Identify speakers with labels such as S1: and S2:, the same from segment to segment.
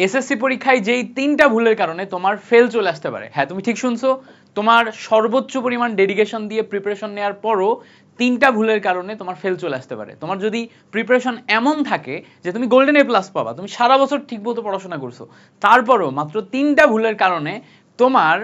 S1: SSC পরীক্ষায় যেই 3টা ভুলের কারণে তোমার ফেল চলে আসতে পারে, হ্যাঁ তুমি ঠিক শুনছো, তোমার সর্বোচ্চ পরিমাণ ডেডিকেশন দিয়ে প্রিপারেশন নেওয়ার পরও 3টা ভুলের কারণে তোমার ফেল চলে আসতে পারে। তোমার যদি প্রিপারেশন এমন থাকে যে তুমি গোল্ডেন এ প্লাস পাবা, তুমি সারা বছর ঠিকমতো পড়াশোনা করছো, তারপরও মাত্র 3টা ভুলের কারণে তোমার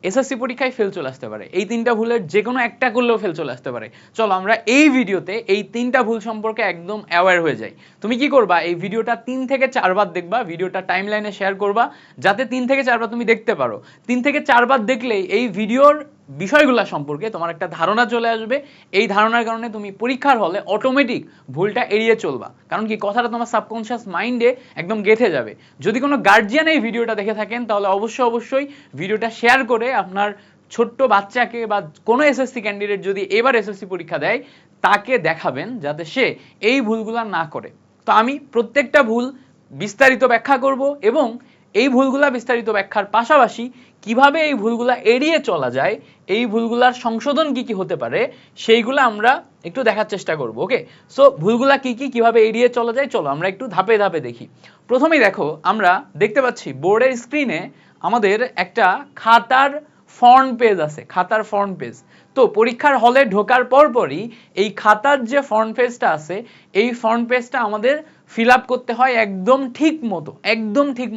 S1: এসএসসি পরীক্ষায় ফেল চলে আসতে পারে। এই 3টা ভুলের যে কোনো একটা করলেও ফেল চলে আসতে পারে। চলো আমরা এই ভিডিওতে এই 3টা ভুল সম্পর্কে একদম অ্যাওয়্যার হয়ে যাই। তুমি কি করবা, এই ভিডিওটা 3 থেকে 4 বার দেখবা, ভিডিওটা টাইমলাইনে শেয়ার করবা যাতে 3 থেকে 4 বার তুমি দেখতে পারো। 3 থেকে 4 বার দেখলেই এই ভিডিওর বিষয়গুলো সম্পর্কে তোমার একটা ধারণা চলে আসবে। এই ধারণার কারণে তুমি পরীক্ষার হলে অটোমেটিক ভুলটা এড়িয়ে চলবা, কারণ কি কথাটা তোমার সাবকনশিয়াস মাইন্ডে একদম গেঁথে যাবে। যদি কোনো গার্জিয়ান এই ভিডিওটা দেখে থাকেন তাহলে অবশ্যই ভিডিওটা শেয়ার করে আপনার ছোট্ট বাচ্চাকে বা কোনো এসএসসি ক্যান্ডিডেট যদি এবার এসএসসি পরীক্ষা দেয় তাকে দেখাবেন যাতে সে এই ভুলগুলো না করে। তো আমি প্রত্যেকটা ভুল বিস্তারিত ব্যাখ্যা করব এবং এই ভুলগুলা বিস্তারিত ব্যাখ্যার পাশাপাশি কিভাবে এই ভুলগুলা এড়িয়ে চলা যায়, এই ভুলগুলার সংশোধন কি কি হতে পারে সেইগুলো আমরা একটু দেখার চেষ্টা করব। ওকে, সো ভুলগুলা কি কি, কিভাবে এড়িয়ে চলা যায়, চলো আমরা একটু ধাপে ধাপে দেখি। প্রথমেই দেখো, আমরা দেখতে পাচ্ছি বোর্ডের স্ক্রিনে আমাদের একটা খাতার ফ্রন্ট পেজ আছে, খাতার ফ্রন্ট পেজ। তো পরীক্ষার হলে ঢোকার পরপরই এই খাতার যে ফ্রন্ট পেজটা আছে এই ফ্রন্ট পেজটা আমাদের ফিল আপ করতে হয় একদম ঠিক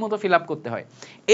S1: মতো ফিল আপ করতে হয়।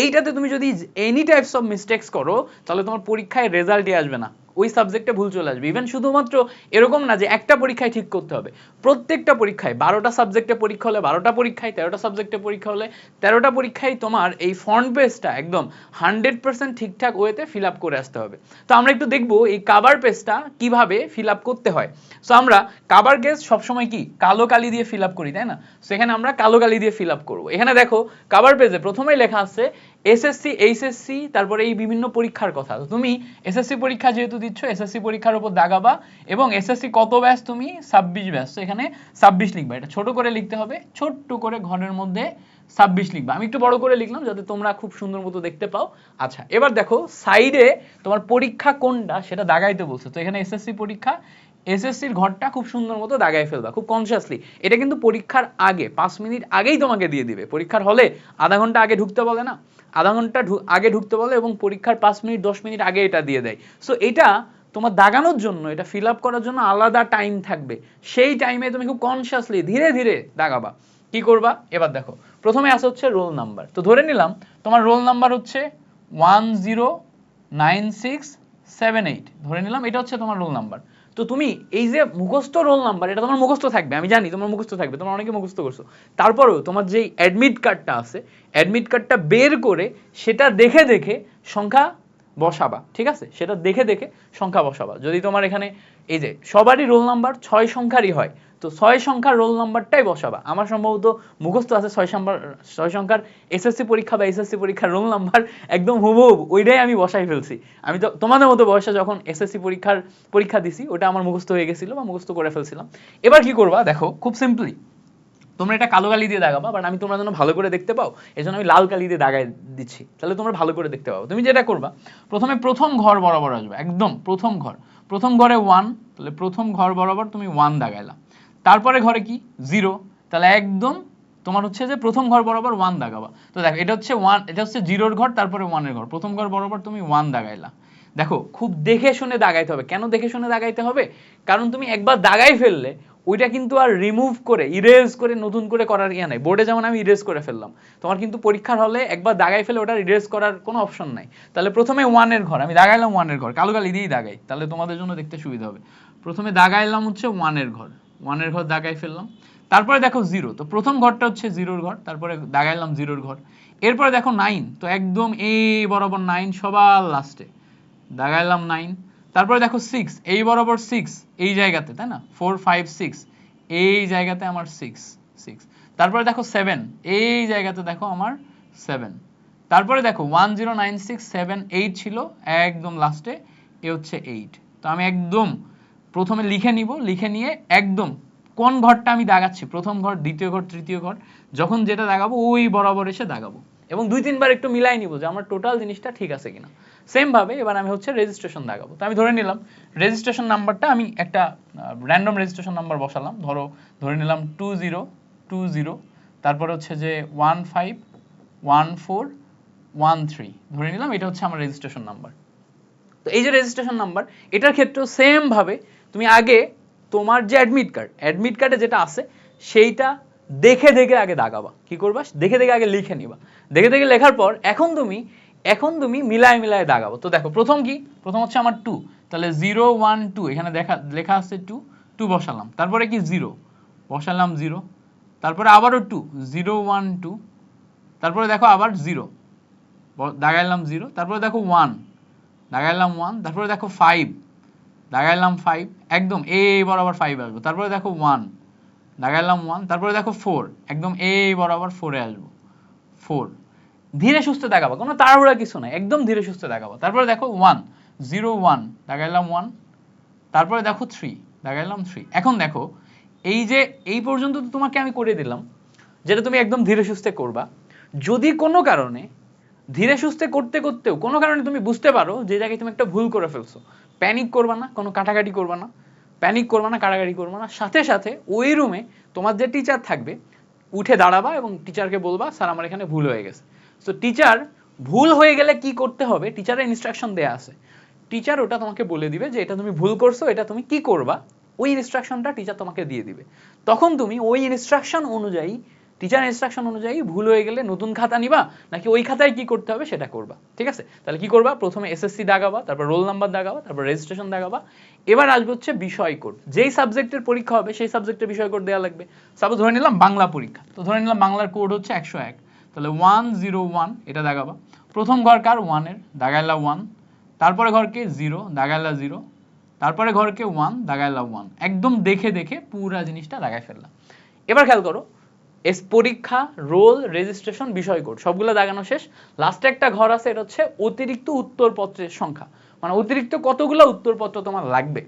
S1: এইটাতে তুমি যদি এনি টাইপস অফ মিস্টেক্স করো তাহলে তোমার পরীক্ষায় রেজাল্টই আসবে না, ওই সাবজেক্টে ভুল চলে আসবে। ইভেন শুধুমাত্র এরকম না যে একটা পরীক্ষায় ঠিক করতে হবে, প্রত্যেকটা পরীক্ষায় 12টা সাবজেক্টে পরীক্ষা হলে 12টা পরীক্ষায়, 13টা সাবজেক্টে পরীক্ষা হলে 13টা পরীক্ষায় তোমার এই ফ্রন্ট পেজটা একদম 100% ঠিকঠাক ওয়েতে ফিল আপ করে আসতে হবে। তো আমরা একটু দেখবো এই কাভার পেজটা কিভাবে ফিল আপ করতে হয়। সো আমরা কাভার পেজ সবসময় কি কালো কালি দিয়ে ফিল আপ করি, তাই না? সো এখানে আমরা কালো কালি দিয়ে ফিল আপ করবো। এখানে দেখো কাভার পেজে প্রথমেই লেখা আছে এসএসসি, এইচএসসি, তারপরে এই বিভিন্ন পরীক্ষার কথা। তো তুমি এসএসসি পরীক্ষা যেহেতু দিচ্ছ এসএসসি পরীক্ষার উপর দাগাবা এবং এসএসসি কত ব্যাচ, তুমি 26 ব্যাচ, তো এখানে 26 লিখবা। এটা ছোট করে লিখতে হবে, ছোট্ট করে ঘরের মধ্যে 26 লিখবা। আমি একটু বড় করে লিখলাম যাতে তোমরা খুব সুন্দর মতো দেখতে পাও। আচ্ছা, এবার দেখো সাইডে তোমার পরীক্ষা কোনটা সেটা দাগাইতে বলছে। তো এখানে এসএসসি পরীক্ষা, এসএসসির ঘরটা খুব সুন্দর মতো দাগায় ফেলবা, খুব কনসিয়াসলি। এটা কিন্তু পরীক্ষার আগে 5 মিনিট আগেই তোমাকে দিয়ে দিবে। পরীক্ষার হলে আধা ঘন্টা আগে ঢুকতে বলে না, আধা ঘন্টা আগে ঢুকতে বলে এবং পরীক্ষার 5 মিনিট 10 মিনিট আগে এটা দিয়ে দেয়। সো এটা তোমার দাগানোর জন্য, এটা ফিল আপ করার জন্য আলাদা টাইম থাকবে, সেই টাইমে তুমি খুব কনসিয়াসলি ধীরে ধীরে দাগাবা। কি করবা এবার দেখো, প্রথমে আসে হচ্ছে রোল নাম্বার। তো ধরে নিলাম তোমার রোল নাম্বার হচ্ছে 109678, ধরে নিলাম এটা হচ্ছে তোমার রোল নাম্বার। তো তুমি এই যে মুখস্থ রোল নাম্বার, এটা তোমার মুখস্থ থাকবে, আমি জানি তোমার মুখস্থ থাকবে, তোমরা অনেকে মুখস্থ করছো, তারপরেও তোমার যেই অ্যাডমিট কার্ডটা আছে অ্যাডমিট কার্ডটা বের করে সেটা দেখে দেখে সংখ্যা বসাবা, ঠিক আছে? সেটা দেখে দেখে সংখ্যা বসাবা। যদি তোমার এখানে এই যে সবারই রোল নাম্বার 6 সংখ্যারই হয়, তো 6 সংখ্যার রোল নাম্বারটাই বসাবা। আমার সম্ভবত মুখস্থ আছে 6 সংখ্যার এসএসসি পরীক্ষা বা এসএসসি পরীক্ষার রোল নাম্বার, একদম হুবহু ওইটাই আমি বসাই ফেলছি। আমি তো তোমাদের মতো বয়সে যখন এসএসসি পরীক্ষা দিছি ওটা আমার মুখস্থ হয়ে গেছিল বা মুখস্থ করে ফেলছিলাম। এবার কি করবা দেখো, খুব সিম্পলি তোমরা এটা কালো কালি দিয়ে দাগাবা, বাট আমি তোমরা যেন ভালো করে দেখতে পাও এজন্য আমি লাল কালি দিয়ে দাগাই দিচ্ছি, তাহলে তোমরা ভালো করে দেখতে পাও। তুমি যেটা করবা, প্রথমে প্রথম ঘর বরাবর আসবে, একদম প্রথম ঘরে 1, তাহলে প্রথম ঘর বরাবর তুমি 1 দাগাইলা। তারপরে ঘরে কি 0, তাহলে একদম তোমার হচ্ছে যে প্রথম ঘর বরাবর 1 দাগাবা। তো দেখো এটা হচ্ছে 1, এটা হচ্ছে 0 এর ঘর, তারপরে 1 এর ঘর, প্রথম ঘর বরাবর তুমি 1 দাগাইলা। দেখো খুব দেখে শুনে দাগাইতে হবে। কেন দেখে শুনে দাগাইতে হবে? কারণ তুমি একবার দাগাই ফেললে ওইটা কিন্তু আর রিমুভ করে ইরেজ করে নতুন করে করার ইয়া নাই। বোর্ডে যেমন আমি ইরেজ করে ফেললাম, তোমার কিন্তু পরীক্ষার হলে একবার দাগাই ফেলে ওটা ইরেজ করার কোনো অপশন নাই। তাহলে প্রথমে 1 এর ঘর আমি দাগাইলাম, 1 এর ঘর কালো কালি দিয়েই দাগাই, তাহলে তোমাদের জন্য দেখতে সুবিধা হবে। প্রথমে দাগাইলাম হচ্ছে 1 এর ঘর, 1 এর ঘর দাগাই ফেললাম। তারপরে দেখো 0, তো প্রথম ঘরটা হচ্ছে 0 এর ঘর, তারপরে দাগাইলাম 0 এর ঘর। এরপরে দেখো 9, তো একদম এই বরাবর 9 সবার লাস্টে দাগাইলাম 9। তারপরে দেখো 6, এই বরাবর 6 এই জায়গাতে, তাই না? 4 5 6 এই জায়গাতে আমার 6। তারপরে দেখো 7 এই জায়গাতে, দেখো আমার 7। তারপরে দেখো 10967 8 ছিল একদম লাস্টে, এ হচ্ছে 8। তো আমি একদম প্রথমে লিখে নিব, লিখে নিয়ে একদম কোন ঘরটা আমি দাগাচ্ছি, প্রথম ঘর, দ্বিতীয় ঘর, তৃতীয় ঘর, যখন যেটা দাগাবো ওই বরাবর এসে দাগাবো এবং 2-3 বার একটু মিলাই নিব যে আমার টোটাল জিনিসটা ঠিক আছে কিনা। সেম ভাবে এবার আমি হচ্ছে রেজিস্ট্রেশন দাগাবো। তো আমি ধরে নিলাম রেজিস্ট্রেশন নাম্বারটা, আমি একটা র্যান্ডম রেজিস্ট্রেশন নাম্বার বসালাম, ধরে নিলাম 2020, তারপরে হচ্ছে যে 1413 ধরে নিলাম এটা হচ্ছে আমার রেজিস্ট্রেশন নাম্বার। তো এই যে রেজিস্ট্রেশন নাম্বার, এটার ক্ষেত্রেও সেম ভাবে তুমি আগে তোমার যে অ্যাডমিট কার্ডে যেটা আছে সেইটা দেখে দেখে আগে দাগাবা। কি করবা? দেখে দেখে আগে লিখে নিবা। দেখে দেখে লেখার পর এখন তুমি মিলায় মিলায় দাগাবো। তো দেখো প্রথম কি, প্রথম হচ্ছে আমার 2, তাহলে 0 1 2 এখানে লেখা আছে 2, 2 বসালাম। তারপরে কি 0 বসালাম 0, তারপরে আবারও 2 0 1 2, তারপরে দেখো আবার 0 দাগাইলাম 0, তারপরে দেখো 1 দাগাইলাম 1, তারপরে দেখো 5 দাগাইলাম 5, একদম এই বরাবর 5 আসবো। তারপরে দেখো 1 দাগাইলাম 1, তারপরে দেখো 4 একদম এই বরাবর 4 এ আসবো 4। ধীরে সুস্থে দাগাবা, কোনো তাড়াহুড়া কিছু নাই, একদম ধীরে সুস্থে দাগাবা। তারপরে দেখো 1 0 1 দাগাইলাম 1, তারপরে দেখো 3 দাগাইলাম 3। এখন দেখো এই যে এই পর্যন্ত তো তোমাকে আমি করে দিলাম, যেটা তুমি একদম ধীরে সুস্থে করবা। যদি কোনো কারণে ধীরে সুস্থে করতে করতেও কোনো কারণে তুমি বুঝতে পারো যে জায়গায় তুমি একটা ভুল করে ফেলছো, প্যানিক করবা না, কোনো কাটাকাটি করবা না, প্যানিক করবা না, কাটাকাটি করবা না। সাথে সাথে ওই রুমে তোমার যে টিচার থাকবে উঠে দাঁড়াবা এবং টিচারকে বলবা স্যার আমার এখানে ভুল হয়ে গেছে। সো টিচার ভুল হয়ে গেলে কি করতে হবে, টিচারের ইনস্ট্রাকশন দেয়া আছে, টিচার ওটা তোমাকে বলে দিবে যে এটা তুমি ভুল করছো, এটা তুমি কি করবা, ওই ইনস্ট্রাকশনটা টিচার তোমাকে দিয়ে দিবে। তখন তুমি ওই ইনস্ট্রাকশন অনুযায়ী, টিচার ইনস্ট্রাকশন অনুযায়ী ভুল হয়ে গেলে নতুন খাতা নিবা নাকি ওই খাতায় কি করতে হবে সেটা করবা। ঠিক আছে? তাহলে কি করবা? প্রথমে এসএসসি দাগাবা, তারপর রোল নাম্বার দাগাবা, তারপর রেজিস্ট্রেশন দাগাবা। এবার আসবে হচ্ছে বিষয় কোড। যেই সাবজেক্টের পরীক্ষা হবে সেই সাবজেক্টের বিষয় কোড দেওয়া লাগবে। সাপোজ ধরে নিলাম বাংলা পরীক্ষা, তো ধরে নিলাম বাংলার কোড হচ্ছে 101, তাহলে 101 এটা দাগাবা। প্রথম ঘর কার? 1 এর, দাগাইলা 1, তারপরে ঘরকে 0 দাগাইলা 0, তারপরে ঘরকে 1 দাগাইলা 1, একদম দেখে দেখে পুরা জিনিসটা দাগাই ফেললাম। এবার খেয়াল করো, পরীক্ষা, রোল, রেজিস্ট্রেশন, বিষয় কোড সবগুলো দাগানো শেষ। লাস্টে একটা ঘর আছে, এটা হচ্ছে অতিরিক্ত উত্তরপত্রের সংখ্যা, মানে অতিরিক্ত কতগুলো উত্তরপত্র তোমার লাগবে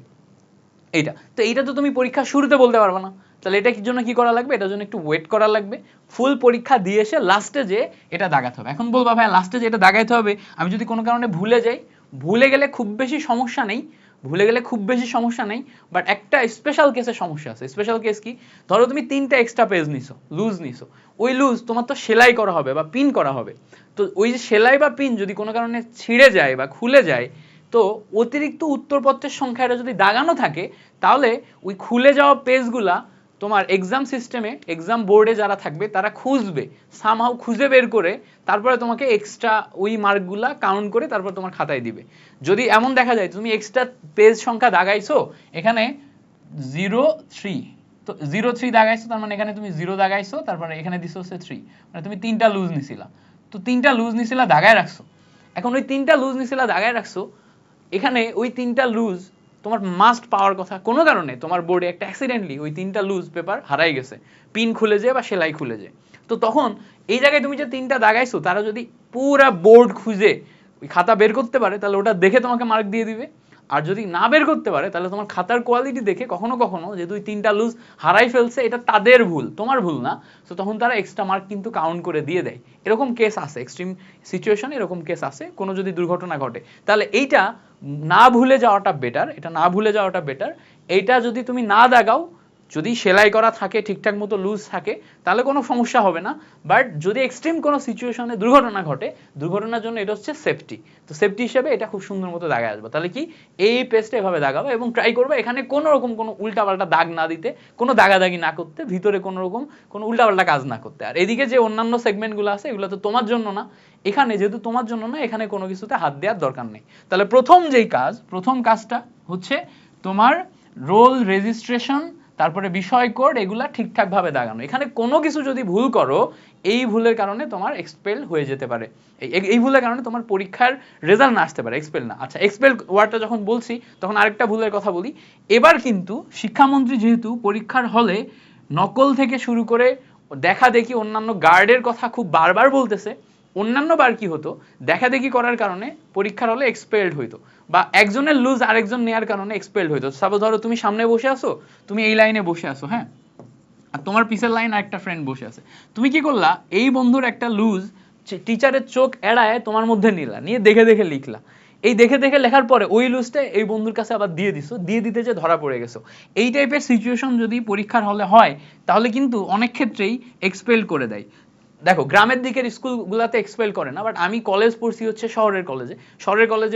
S1: এইটা। তো এইটা তো তুমি পরীক্ষা শুরুতে বলতে পারবে না, তাহলে এটা কি জন্য কি করা লাগবে, এটার জন্য একটু ওয়েট করা লাগবে। ফুল পরীক্ষা দিয়ে এসে লাস্টে যে এটা দাগাতে হবে। এখন বলবা ভাই লাস্টে যে এটা দাগাইতে হবে, আমি যদি কোনো কারণে ভুলে যাই, ভুলে গেলে খুব বেশি সমস্যা নেই, ভুলে গেলে খুব বেশি সমস্যা নেই, বাট একটা স্পেশাল কেসের সমস্যা আছে। স্পেশাল কেস কি? ধরো তুমি 3টা এক্সট্রা পেজ নিছো, লুজ নিছো, ওই লুজ তোমার তো সেলাই করা হবে বা পিন করা হবে। তো ওই যে সেলাই বা পিন যদি কোনো কারণে ছিঁড়ে যায় বা খুলে যায়, তো অতিরিক্ত উত্তরপত্রের সংখ্যাটা যদি দাগানো থাকে, তাহলে ওই খুলে যাওয়া পেজগুলা তোমার এক্সাম সিস্টেমে, এক্সাম বোর্ডে যারা থাকবে তারা খুঁজবে, সামহাউ খুঁজে বের করে তারপরে তোমাকে এক্সট্রা ওই মার্কগুলা কাউন্ট করে তারপর তোমার খাতায় দিবে। যদি এমন দেখা যায় তুমি এক্সট্রা পেজ সংখ্যা দাগাইছো এখানে 03, তো 03 দাগাইছো, তার মানে এখানে তুমি 0 দাগাইছো, তারপরে এখানে দিছো হচ্ছে 3, মানে তুমি 3টা লুজ নিছিলা। তো 3টা লুজ নিছিলা দাগায় রাখছো। এখন ওই 3টা লুজ নিছিলা দাগায় রাখছো, এখানে ওই 3টা লুজ তোমার মাস্ট পাওয়ার কথা, কোনো কারণে তোমার বোর্ডে একটা অ্যাক্সিডেন্টলি ওই 3টা লুজ পেপার হারাই গেছে, পিন খুলে যায় বা সেলাই খুলে যায়। তো তখন এই জায়গায় তুমি যে 3টা দাগাইছো তারা যদি পুরা বোর্ড খুঁজে ওই খাতা বের করতে পারে, তাহলে ওটা দেখে তোমাকে মার্ক দিয়ে দিবে। আর যদি না বের করতে পারে, তাহলে তোমার খাতার কোয়ালিটি দেখে কখনো কখনো যে দুই 3টা লুজ হারাই ফেলছে, এটা তাদের ভুল, তোমার ভুল না, তো তখন তারা এক্সট্রা মার্ক কিন্তু কাউন্ট করে দিয়ে দেয়। এরকম কেস আছে, এক্সট্রিম সিচুয়েশন এরকম কেস আছে, কোনো যদি দুর্ঘটনা ঘটে। তাহলে এইটা না ভুলে যাওয়াটা বেটার, এটা না ভুলে যাওয়াটা বেটার। এইটা যদি তুমি না দাগাও, যদি সেলাই করা থাকে, ঠিকঠাক মতো লুজ থাকে, তাহলে কোনো সমস্যা হবে না। বাট যদি এক্সট্রিম কোনো সিচুয়েশনে দুর্ঘটনা ঘটে, দুর্ঘটনার জন্য এটা হচ্ছে সেফটি। তো সেফটি হিসেবে এটা খুব সুন্দর মতো দাগায় আসবে। তাহলে কি এই পেজটা এভাবে দাগাবো এবং ট্রাই করবো এখানে কোনো রকম কোনো উল্টাপাল্টা দাগ না দিতে, কোনো দাগাদাগি না করতে, ভিতরে কোনো রকম কোনো উল্টাপাল্টা কাজ না করতে। আর এদিকে যে অন্যান্য সেগমেন্টগুলো আছে এগুলো তো তোমার জন্য না, এখানে যেহেতু তোমার জন্য না, এখানে কোনো কিছুতে হাত দেওয়ার দরকার নেই। তাহলে প্রথম কাজটা হচ্ছে তোমার রোল, রেজিস্ট্রেশন, তারপরে বিষয় কোড, এগুলা ঠিকঠাক ভাবে দাগানো। এখানে কোনো কিছু যদি ভুল করো, এই ভুলের কারণে তোমার এক্সপেল হয়ে যেতে পারে, এই ভুলের কারণে তোমার পরীক্ষার রেজাল্ট না আসতে পারে, এক্সপেল না। আচ্ছা, এক্সপেল ওয়ার্ডটা যখন বলছি তখন আরেকটা ভুলের কথা বলি। এবার কিন্তু শিক্ষামন্ত্রী যেহেতু পরীক্ষার হলে নকল থেকে শুরু করে দেখা দেখি অন্যান্য গার্ডের কথা খুব বারবার বলতেছে, অন্যান্য বার কি হতো, দেখা দেখি করার কারণে পরীক্ষার হলে এক্সপেলড হইতো, বা একজনের লুজ আরেকজন নেয়ার কারণে এক্সপেলড হইতো। সাপোজ ধরো তুমি সামনে বসে আসো, তুমি এই লাইনে বসে আসো, হ্যাঁ, আর তোমার পিছের লাইন আরেকটা ফ্রেন্ড বসে আছে, তুমি কি করলা, এই বন্ধুর একটা লুজ টিচারের চোখ এড়ায় তোমার মধ্যে নিলা, নিয়ে দেখে দেখে লিখলা। এই দেখে দেখে লেখার পরে ওই লুজটা এই বন্ধুর কাছে আবার দিয়ে দিছো, দিয়ে দিতে যে ধরা পড়ে গেছো। এই টাইপের সিচুয়েশন যদি পরীক্ষার হলে হয়, তাহলে কিন্তু অনেক ক্ষেত্রেই এক্সপেল করে দেয়। দেখো গ্রামের দিকের স্কুলগুলোতে এক্সপেল করে না, বাট আমি কলেজ পড়ছি হচ্ছে শহরের কলেজে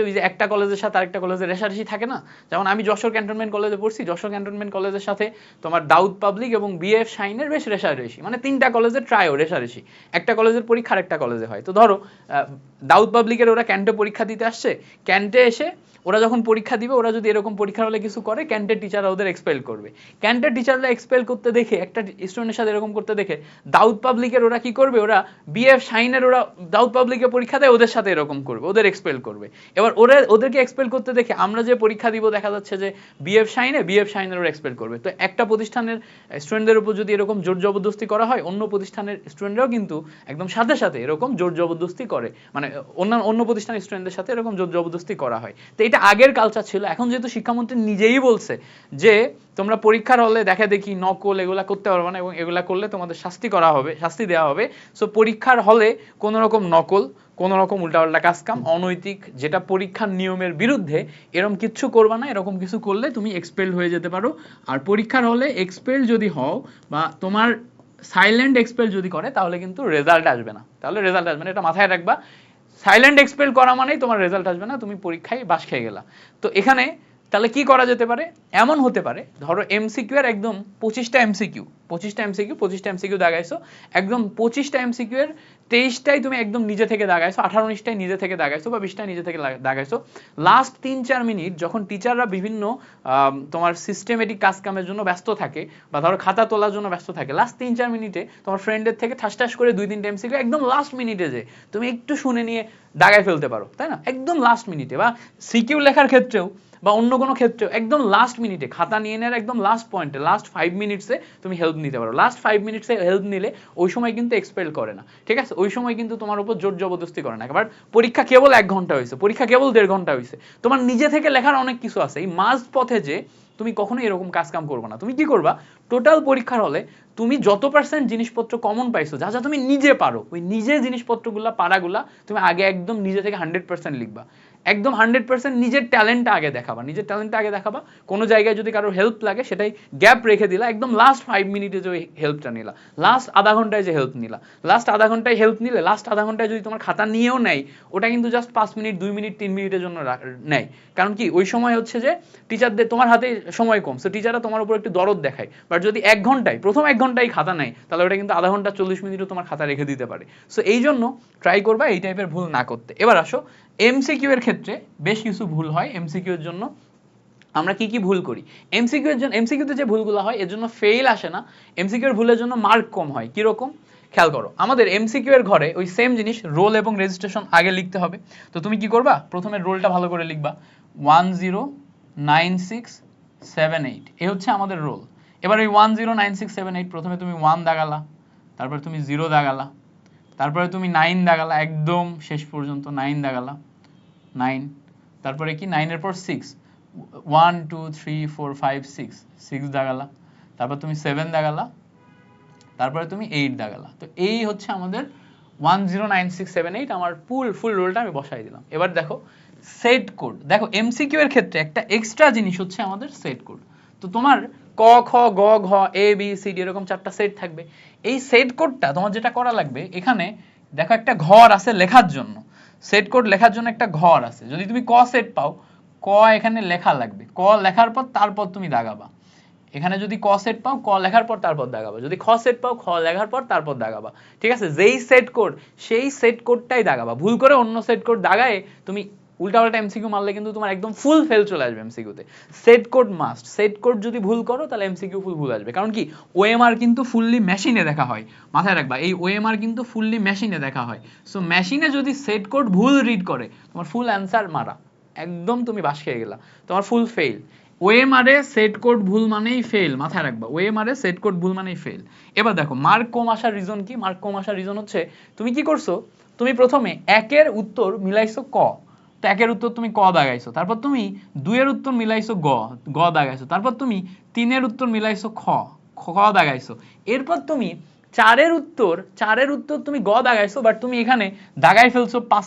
S1: ওই যে একটা কলেজের সাথে আরেকটা কলেজের রেশারেশি থাকে না, যেমন আমি যশোর ক্যান্টনমেন্ট কলেজে পড়ছি, যশোর ক্যান্টনমেন্ট কলেজের সাথে তোমার দাউদ পাবলিক এবং বিএফ শাইনের বেশ রেশারেশি, মানে তিনটা কলেজের ট্রায়ও রেশারেশি, একটা কলেজের পরীক্ষা আরেকটা কলেজে হয়। তো ধরো দাউদ পাবলিকের ওরা ক্যান্টে পরীক্ষা দিতে আসছে, ক্যান্টে এসে ওরা যখন পরীক্ষা দিবে, ওরা যদি এরকম পরীক্ষার হলে কিছু করে, ক্যান্টের টিচাররা ওদের এক্সপেল করবে। ক্যান্টের টিচাররা এক্সপেল করতে দেখে, একটা স্টুডেন্টের সাথে এরকম করতে দেখে, দাউদ পাবলিকের ওরা কি করবে, ওরা বিএফ শাইনের ওরা দাউদ পাবলিকের পরীক্ষা দেয়, ওদের সাথে এরকম করবে, ওদের এক্সপেল করবে। এবার ওদেরকে এক্সপেল করতে দেখে আমরা যে পরীক্ষা দিব, দেখা যাচ্ছে যে বিএফ শাইনের ওরা এক্সপেল করবে। তো একটা প্রতিষ্ঠানের স্টুডেন্টদের উপর যদি এরকম জোর জবরদস্তি করা হয়, অন্য প্রতিষ্ঠানের স্টুডেন্টরাও কিন্তু একদম সাথে সাথে এরকম জোর জবরদস্তি করে, মানে অন্য প্রতিষ্ঠানের স্টুডেন্টদের সাথে এরকম জোর জবরদস্তি করা হয়। তো এটা আগের কালচার ছিল। এখন যেহেতু শিক্ষামন্ত্রী নিজেই বলছে যে তোমরা পরীক্ষার হলে দেখা দেখি নকল এগুলা করতে পারবে না, এবং এগুলা করলে তোমাদের শাস্তি দেওয়া হবে। সো পরীক্ষার হলে কোনো রকম নকল, কোনো রকম উল্টাপাল্টা কাজকাম, অনৈতিক, যেটা পরীক্ষার নিয়মের বিরুদ্ধে, এরকম কিচ্ছু করবা না। এরকম কিছু করলে তুমি এক্সপেল হয়ে যেতে পারো। আর পরীক্ষার হলে এক্সপেল যদি হও, বা তোমার সাইলেন্ট এক্সপেল যদি করে, তাহলে কিন্তু রেজাল্ট আসবে না, এটা মাথায় রাখবা। সাইলেন্ট এক্সপেল করা মানেই তোমার রেজাল্ট আসবে না, তুমি পরীক্ষায় বাস খেয়ে গেলা। তো এখানে তাহলে কি করা যেতে পারে, এমন হতে পারে ধরো এমসিকিউ এর একদম 25টা এমসিকিউ দাগাইছো, একদম 25টা এমসিকিউ এর 23টাই তুমি একদম নিজে থেকে দাগাইছো, 18-19টাই নিজে থেকে দাগাইছো, বা 20টা নিজে থেকে দাগাইছো। লাস্ট 3-4 মিনিট যখন টিচাররা বিভিন্ন তোমার সিস্টেমেটিক কাজ কামের জন্য ব্যস্ত থাকে, বা ধরো খাতা তোলার জন্য ব্যস্ত থাকে, লাস্ট 3-4 মিনিটে তোমার ফ্রেন্ডের থেকে ঠাস করে 2-3টা এমসিকিউ একদম লাস্ট মিনিটে যে তুমি একটু শুনে নিয়ে দাগায় ফেলতে পারো, তাই না? একদম লাস্ট মিনিটে, বা সিকিউ লেখার ক্ষেত্রেও বা অন্য কোনো ক্ষেত্রেও একদম লাস্ট মিনিটে খাতা নিয়ে নেওয়ার একদম লাস্ট পয়েন্টে, লাস্ট 5 মিনিটসে তুমি হেল্প নিতে পারো। লাস্ট 5 মিনিটসে হেল্প নিলে ওই সময় কিন্তু এক্সপেল করে না, ঠিক আছে? ওই সময় কিন্তু তোমার উপর জোর জবরদস্তি করে না। এবার পরীক্ষা কেবল 1 ঘন্টা হয়েছে, পরীক্ষা কেবল 1.5 ঘন্টা হয়েছে, তোমার নিজে থেকে লেখার অনেক কিছু আছে, এই মাঝ পথে যে তুমি কখনোই এরকম কাজ কাম করবে না। তুমি কি করবা, টোটাল পরীক্ষার হলে তুমি যত পার্সেন্ট জিনিসপত্র কমন পাইছো, যা যা তুমি নিজে পারো, ওই নিজে জিনিসপত্রগুলা পারাগুলা তুমি আগে একদম নিজে থেকে 100% লিখবা, একদম 100% নিজের ট্যালেন্টটা আগে দেখাবা। কোনো জায়গায় যদি কারোর হেল্প লাগে, সেটাই গ্যাপ রেখে দিলা, একদম লাস্ট 5 মিনিটে যে হেল্পটা নিলা, লাস্ট আধা ঘন্টায় যে হেল্প নিলা, লাস্ট আধা ঘন্টায় হেল্প নিলে, লাস্ট আধা ঘন্টায় যদি তোমার খাতা নিয়েও নেয়, ওটা কিন্তু জাস্ট 5 মিনিট, 2 মিনিট, 3 মিনিটের জন্য নেয়। কারণ কি, ওই সময় হচ্ছে যে টিচারদের, তোমার হাতে সময় কম, সো টিচাররা তোমার উপর একটু দরদ দেখায়। বাট যদি প্রথম 1 ঘন্টায় খাতা নেয়, তাহলে ওটা কিন্তু আধা ঘন্টা 40 মিনিটও তোমার খাতা রেখে দিতে পারে। সো এই জন্য ট্রাই করবা এই টাইপের ভুল না করতে। এবার আসো এমসিকিউ এর ক্ষেত্রে বেশ কিছু ভুল হয়। এমসিকিউ এর জন্য আমরা কি কি ভুল করি, এমসিকিউতে যে ভুলগুলো হয় এর জন্য ফেল আসে না, এমসিকিউ এর ভুলের জন্য মার্ক কম হয়। কি রকম, খেয়াল করো, আমাদের এমসিকিউ এর ঘরে ওই সেম জিনিস, রোল এবং রেজিস্ট্রেশন আগে লিখতে হবে। তো তুমি কি করবা, প্রথমে রোলটা ভালো করে লিখবা, 109678, এই হচ্ছে আমাদের রোল। এবার ওই 109678 প্রথমে তুমি 1 দাগালা, তারপর তুমি 0 দাগালা, তারপরে তুমি 9 দাগালা, একদম শেষ পর্যন্ত 9 দাগালা, 9, তারপরে কি 9 এর পর 6, 1 2 3 4 5 6 দাগালা, তারপর তুমি 7 দাগালা, তারপরে তুমি 8 দাগালা। তো এই হচ্ছে আমাদের 109678, আমার ফুল রোলটা আমি বসাই দিলাম। এবার দেখো সেট কোড, দেখো এমসিকিউ এর ক্ষেত্রে একটা এক্সট্রা জিনিস হচ্ছে আমাদের সেট কোড। তো তোমার ক খ গ ঘ এ বি সি ডি এরকম 4টা সেট থাকবে। এই সেট কোডটা তোমার যেটা করা লাগবে, এখানে দেখো একটা ঘর আছে লেখার জন্য, সেট কোড লেখার জন্য একটা ঘর আছে। যদি তুমি ক সেট পাও, ক এখানে লেখা লাগবে, ক লেখার পর তারপর তুমি দাগাবা। এখানে যদি ক সেট পাও, ক লেখার পর তারপর দাগাবা। যদি খ সেট পাও, খ লেখার পর তারপর দাগাবা। ঠিক আছে, যেই সেট কোড সেই সেট কোডটাই দাগাবা। ভুল করে অন্য সেট কোড দাগায় তুমি উল্টাপাল্টা এমসিকিউ মারলে কিন্তু তোমার একদম ফুল ফেল চলে আসবে এমসিকিউতে। Set code must, set code যদি ভুল করো তাহলে এমসিকিউ ভুল আসবে। কারণ কি, ওএমআর কিন্তু ফুললি মেশিনে দেখা হয়, মাথায় রাখবা, এই ওএমআর কিন্তু ফুললি মেশিনে দেখা হয়। সো মেশিনে যদি সেট কোড ভুল রিড করে, তোমার ফুল অ্যান্সার মারা, একদম তুমি বাস খেয়ে গেলা, তোমার ফুল ফেল। ওএমআর এ সেট কোড ভুল মানেই ফেল, মাথায় রাখবা, ওএমআর এ সেট কোড ভুল মানেই ফেল। এবার দেখো মার্ক কম আসার রিজন কি, মার্ক কম আসার রিজন হচ্ছে তুমি কি করছো, তুমি প্রথমে 1 এর উত্তর মিলাইছো ক, তো 1 এর উত্তর তুমি ক দাগাইছো, তারপর তুমি 2 এর উত্তর মিলাইছো গ দাগাইছো, তারপর তুমি 3 এর উত্তর মিলাইছো খ দাগাইছো, এরপর তুমি 4 এর উত্তর তুমি গ দাগাইছো, বাট তুমি এখানে দাগাই ফেলছো 5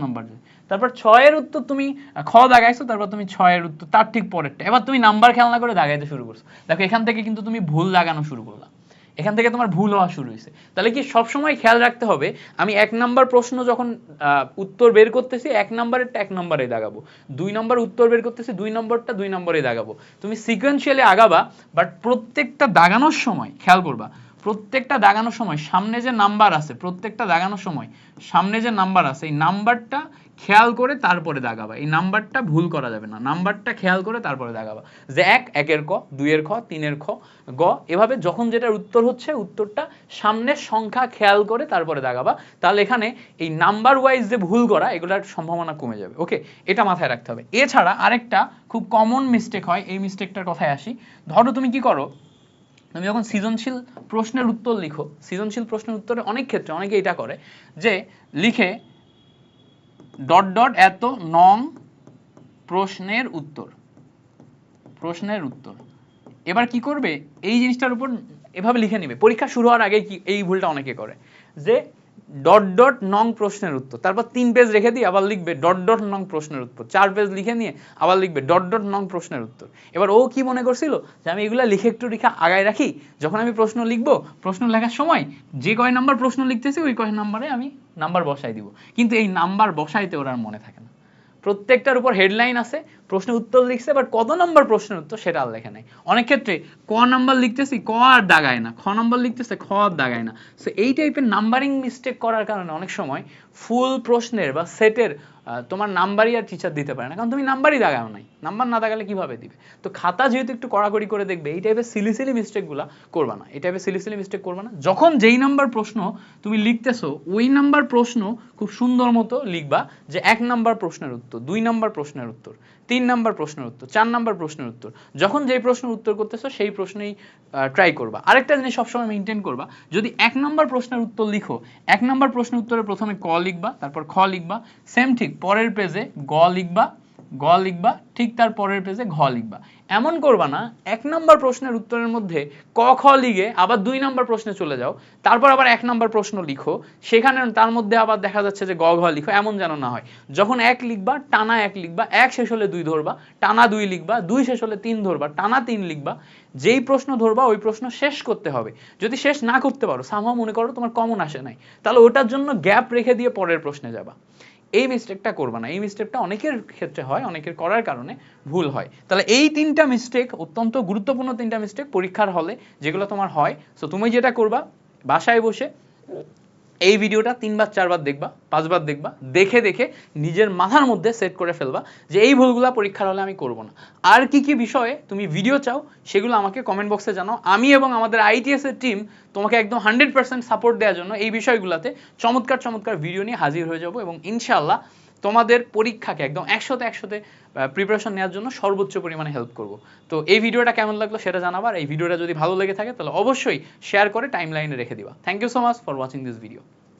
S1: নম্বরে, তারপর 6 এর উত্তর তুমি খ দাগাইছো, তারপর তুমি 6 এর উত্তর তার ঠিক পরেরটা, এবার তুমি নাম্বার খেলনা করে দাগাইতে শুরু করছো। দেখো এখান থেকে কিন্তু তুমি ভুল দাগানো শুরু করলা, এখান থেকে তোমার ভুল হওয়া শুরু হয়েছে। তাহলে কি সবসময় খেয়াল রাখতে হবে, আমি 1 নাম্বার প্রশ্ন যখন উত্তর বের করতেছি 1 নাম্বারেরটা 1 নাম্বারে দাগাবো, 2 নাম্বার উত্তর বের করতেছি 2 নম্বরটা 2 নম্বরে দাগাবো। তুমি সিকোয়েন্সিয়ালি আগাবা, বাট প্রত্যেকটা দাগানোর সময় খেয়াল করবা, প্রত্যেকটা দাগানোর সময় সামনে যে নাম্বার আছে, প্রত্যেকটা দাগানোর সময় সামনে যে নাম্বার আছে এই নাম্বারটা খেয়াল করে তারপরে দাগাবা। এই নাম্বারটা ভুল করা যাবে না, নাম্বারটা খেয়াল করে তারপরে দাগাবা। যে 1 একের ক, 2 এর খ, 3 এর খ, গ, এভাবে যখন যেটার উত্তর হচ্ছে উত্তরটা সামনের সংখ্যা খেয়াল করে তারপরে দাগাবা। তাহলে এখানে এই নাম্বার ওয়াইজ যে ভুল করা এগুলোর সম্ভাবনা কমে যাবে। ওকে, এটা মাথায় রাখতে হবে। এছাড়া আরেকটা খুব কমন মিস্টেক হয়, এই মিস্টেকটার কথায় আসি। ধরো তুমি কি করো, তুমি যখন সৃজনশীল প্রশ্নের উত্তর লিখো, সৃজনশীল প্রশ্নের উত্তরে অনেক ক্ষেত্রে অনেকে এটা করে যে লিখে ডট ডট এত নং প্রশ্নের উত্তর, প্রশ্নের উত্তর। এবার কি করবে, এই জিনিসটার উপর এভাবে লিখে নিবে। পরীক্ষা শুরু হওয়ার আগে কি এই ভুলটা অনেকে করে, যে ডট ডট নং প্রশ্নের উত্তর, তারপর 3 পেজ রেখে দিয়ে আবার লিখবে ডট ডট নং প্রশ্নের উত্তর, 4 পেজ লিখে নিয়ে আবার লিখবে ডট ডট নং প্রশ্নের উত্তর। এবার ও কি মনে করছিল যে আমি এগুলা লিখে একটু লিখে আগায় রাখি, যখন আমি প্রশ্ন লিখবো, প্রশ্ন লেখার সময় যে কয় নাম্বার প্রশ্ন লিখতেছি ওই কয় নাম্বারে আমি নাম্বার বসাই দিব। কিন্তু এই নাম্বার বসাইতে ওর আর মনে থাকে না। প্রত্যেকটার উপর হেডলাইন আছে, প্রশ্নের উত্তর লিখছে, বাট কত নাম্বার প্রশ্নের উত্তর সেটা আর লেখা নাই। অনেক ক্ষেত্রে ক নাম্বার লিখতেছি ক আর দাগায় না, খ নাম্বার লিখতেছে খ আর দাগায় না। সো এই টাইপের নাম্বারিং মিস্টেক করার কারণে অনেক সময় ফুল প্রশ্নের বা সেটের তোমার নাম্বারই আর টিচার দিতে পারে না, কারণ তুমি নাম্বারই দাগাও নাই। নাম্বার না দাগালে কিভাবে দিবে? তো খাতা যেহেতু একটু কড়াকড়ি করে দেখবে, এই টাইপের সিলি সিলি মিস্টেকগুলো করবা না, এই টাইপের সিলি সিলি মিস্টেক করবা না। যখন যেই নাম্বার প্রশ্ন তুমি লিখতেছো ওই নাম্বার প্রশ্ন খুব সুন্দর মতো লিখবা, যে 1 নাম্বার প্রশ্নের উত্তর, 2 নাম্বার প্রশ্নের উত্তর, 3 নাম্বার প্রশ্নের উত্তর, 4 নাম্বার প্রশ্নের উত্তর। যখন যেই প্রশ্নের উত্তর করতেছো সেই প্রশ্নেই ট্রাই করবা। আরেকটা জিনিস সবসময় মেনটেন করবা, যদি 1 নাম্বার প্রশ্নের উত্তর লিখো, 1 নাম্বার প্রশ্নের উত্তরে প্রথমে ক লিখবা, তারপর খ লিখবা, সেম ঠিক পরের পেজে গ লিখবা, গ লিখবা, ঠিক তার পরের পেজে ঘ লিখবা। এমন করবা না 1 নাম্বার প্রশ্নের উত্তরের মধ্যে ক খ লিখে আবার 2 নাম্বার প্রশ্নে চলে যাও, তারপর আবার 1 নাম্বার প্রশ্ন লিখো, সেখানে তার মধ্যে আবার দেখা যাচ্ছে যে গ ঘ লিখো। এমন যেন না হয়। যখন 1 লিখবা টানা 1 লিখবা, 1 শেষ হলে 2 ধরবা, টানা 2 লিখবা, 2 শেষ হলে 3 ধরবা, টানা 3 লিখবা। যেই প্রশ্ন ধরবা ওই প্রশ্ন শেষ করতে হবে। যদি শেষ না করতে পারো, সামহাও মনে করো তোমার কমন আসে নাই, তাহলে ওটার জন্য গ্যাপ রেখে দিয়ে পরের প্রশ্নে যাবা। এই মিস্টেকটা করবা না। এই মিস্টেকটা অনেকের ক্ষেত্রে হয়, অনেকের করার কারণে ভুল হয়। তাহলে এই 3টা মিস্টেক অত্যন্ত গুরুত্বপূর্ণ, 3টা মিস্টেক পরীক্ষার হলে যেগুলো তোমার হয়। সো তুমি যেটা করবা, বাসায় বসে এই ভিডিওটা 3 বার 4 বার দেখবা, 5 বার দেখবা, দেখে দেখে নিজের মাথার মধ্যে সেট করে ফেলবা যে এই ভুলগুলা পরীক্ষার হলে আমি করব না। আর কি কি বিষয়ে তুমি ভিডিও চাও সেগুলো আমাকে কমেন্ট বক্সে জানাও। আমি এবং আমাদের আইটিএস এর টিম তোমাকে একদম 100% সাপোর্ট দেওয়ার জন্য এই বিষয়গুলোতে চমৎকার চমৎকার ভিডিও নিয়ে হাজির হয়ে যাব, এবং ইনশাআল্লাহ তোমাদের পরীক্ষাকে একদম 100-তে প্রিপারেশন নেওয়ার জন্য সর্বোচ্চ পরিমাণে হেল্প করব। তো এই ভিডিওটা কেমন লাগলো সেটা জানাবার। এই ভিডিওটা যদি ভালো লেগে থাকে তাহলে অবশ্যই শেয়ার করে টাইমলাইনে রেখে দিবা। Thank you so much for watching this video.